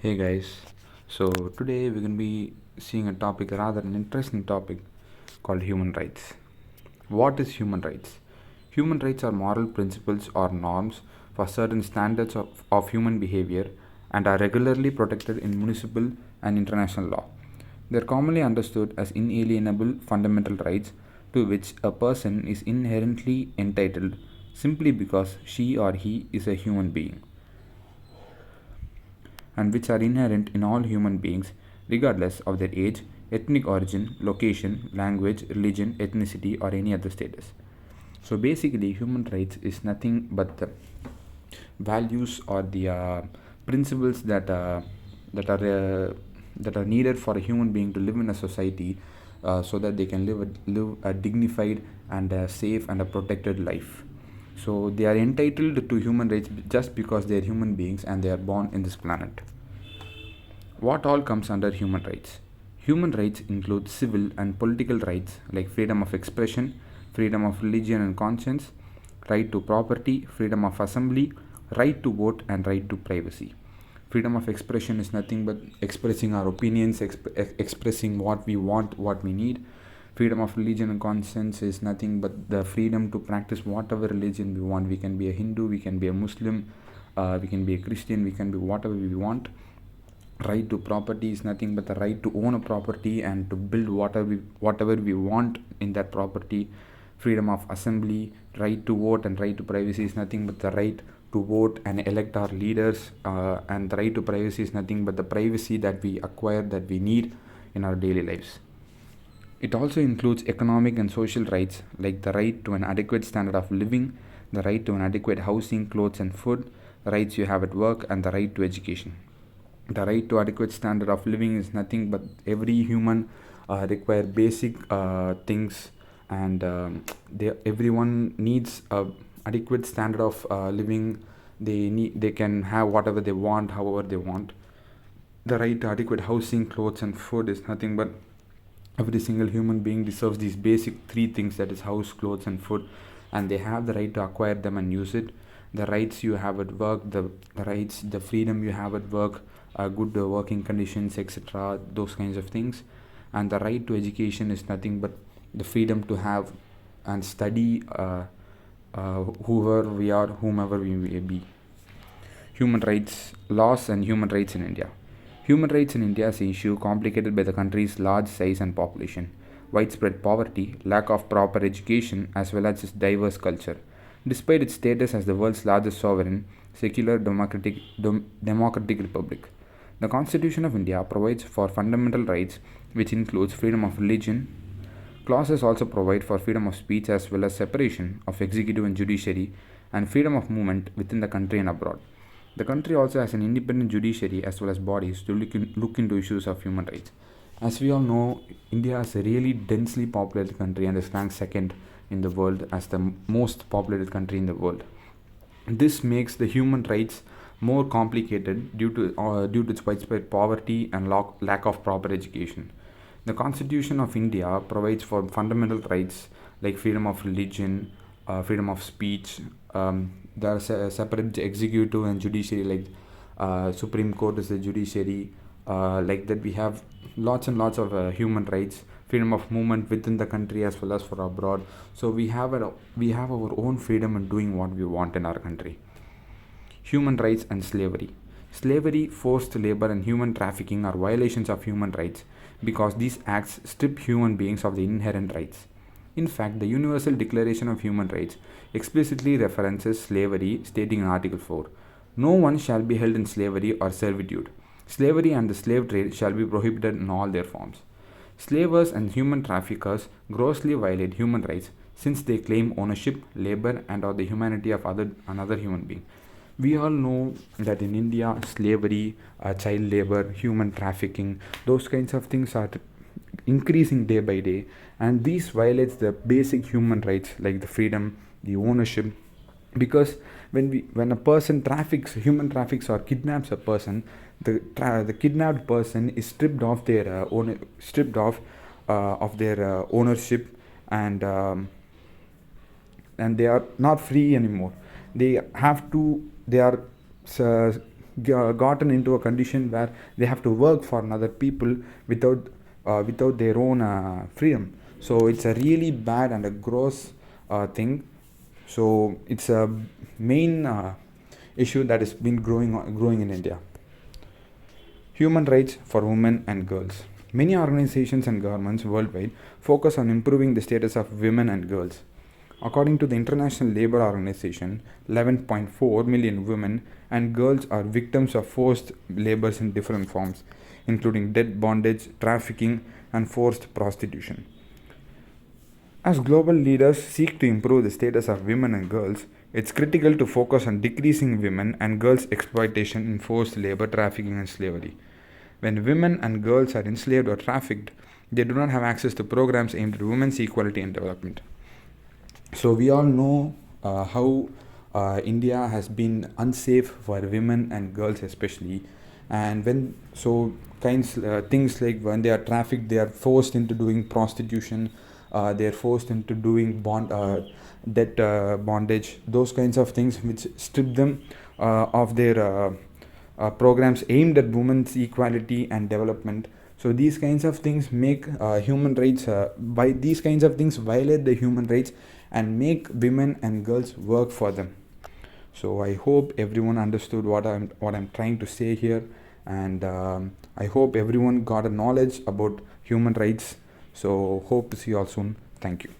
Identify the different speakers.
Speaker 1: Hey guys, so today we're going to be seeing a topic, rather an interesting topic called human rights. What is human rights? Human rights are moral principles or norms for certain standards of human behavior and are regularly protected in municipal and international law. They are commonly understood as inalienable fundamental rights to which a person is inherently entitled simply because she or he is a human being, and which are inherent in all human beings, regardless of their age, ethnic origin, location, language, religion, ethnicity, or any other status. So basically, human rights is nothing but the values or the principles that are that are needed for a human being to live in a society, so that they can live a dignified and a safe and a protected life. So they are entitled to human rights just because they are human beings and they are born in this planet. What all comes under human rights? Human rights include civil and political rights like freedom of expression, freedom of religion and conscience, right to property, freedom of assembly, right to vote, and right to privacy. Freedom of expression is nothing but expressing our opinions, expressing what we want, what we need. Freedom of religion and conscience is nothing but the freedom to practice whatever religion we want. We can be a Hindu, we can be a Muslim, we can be a Christian, we can be whatever we want. Right to property is nothing but the right to own a property and to build whatever we want in that property. Freedom of assembly, right to vote, and right to privacy is nothing but the right to vote and elect our leaders, and the right to privacy is nothing but the privacy that we acquire, that we need in our daily lives. It also includes economic and social rights like the right to an adequate standard of living, the right to an adequate housing, clothes, and food, the rights you have at work, and the right to education. The right to adequate standard of living is nothing but every human require basic things, and everyone needs a adequate standard of living. They can have whatever they want, however they want. The right to adequate housing, clothes, and food is nothing but every single human being deserves these basic three things, that is house, clothes, and food, and they have the right to acquire them and use it. The rights you have at work, the rights, the freedom you have at work, good working conditions, etc., those kinds of things. And the right to education is nothing but the freedom to have and study, whomever we may be. Human rights laws and human rights in India. Human rights in India is an issue complicated by the country's large size and population, widespread poverty, lack of proper education, as well as its diverse culture. Despite its status as the world's largest sovereign, secular, democratic republic, the Constitution of India provides for fundamental rights, which includes freedom of religion. Clauses also provide for freedom of speech as well as separation of executive and judiciary and freedom of movement within the country and abroad. The country also has an independent judiciary as well as bodies to look into issues of human rights. As we all know, India is a really densely populated country and is ranked second in the world as the most populated country in the world. This makes the human rights more complicated due to its widespread poverty and lack of proper education. The Constitution of India provides for fundamental rights like freedom of religion, freedom of speech. There are separate executive and judiciary, like Supreme Court is the judiciary. Like that, we have lots and lots of human rights, freedom of movement within the country as well as for abroad. So we have our own freedom in doing what we want in our country. Human rights and slavery. Slavery, forced labor, and human trafficking are violations of human rights because these acts strip human beings of the inherent rights. In fact, the Universal Declaration of Human Rights explicitly references slavery, stating in Article 4, "No one shall be held in slavery or servitude. Slavery and the slave trade shall be prohibited in all their forms." Slavers and human traffickers grossly violate human rights since they claim ownership, labor, and or the humanity of another human being. We all know that in India, slavery, child labor, human trafficking, those kinds of things are increasing day by day, and these violates the basic human rights like the freedom, the ownership. Because when a person human traffics or kidnaps a person, the kidnapped person is stripped off of their ownership, and they are not free anymore. They have to they are uh, gotten into a condition where they have to work for another people without their own freedom. So it's a really bad and a gross thing. So it's a main issue that has been growing in India. Human rights for women and girls. Many organizations and governments worldwide focus on improving the status of women and girls. According to the International Labour Organization, 11.4 million women and girls are victims of forced labors in different forms, including debt bondage, trafficking, and forced prostitution. As global leaders seek to improve the status of women and girls, it's critical to focus on decreasing women and girls' exploitation in forced labor, trafficking, and slavery. When women and girls are enslaved or trafficked, they do not have access to programs aimed at women's equality and development. So we all know how India has been unsafe for women and girls especially, and when so things like when they are trafficked, they are forced into doing prostitution, they are forced into doing debt bondage, those kinds of things which strip them of their programs aimed at women's equality and development. So these kinds of things make human rights by these kinds of things violate the human rights and make women and girls work for them. So I hope everyone understood what I'm trying to say here, and I hope everyone got a knowledge about human rights. So hope to see you all soon. Thank you.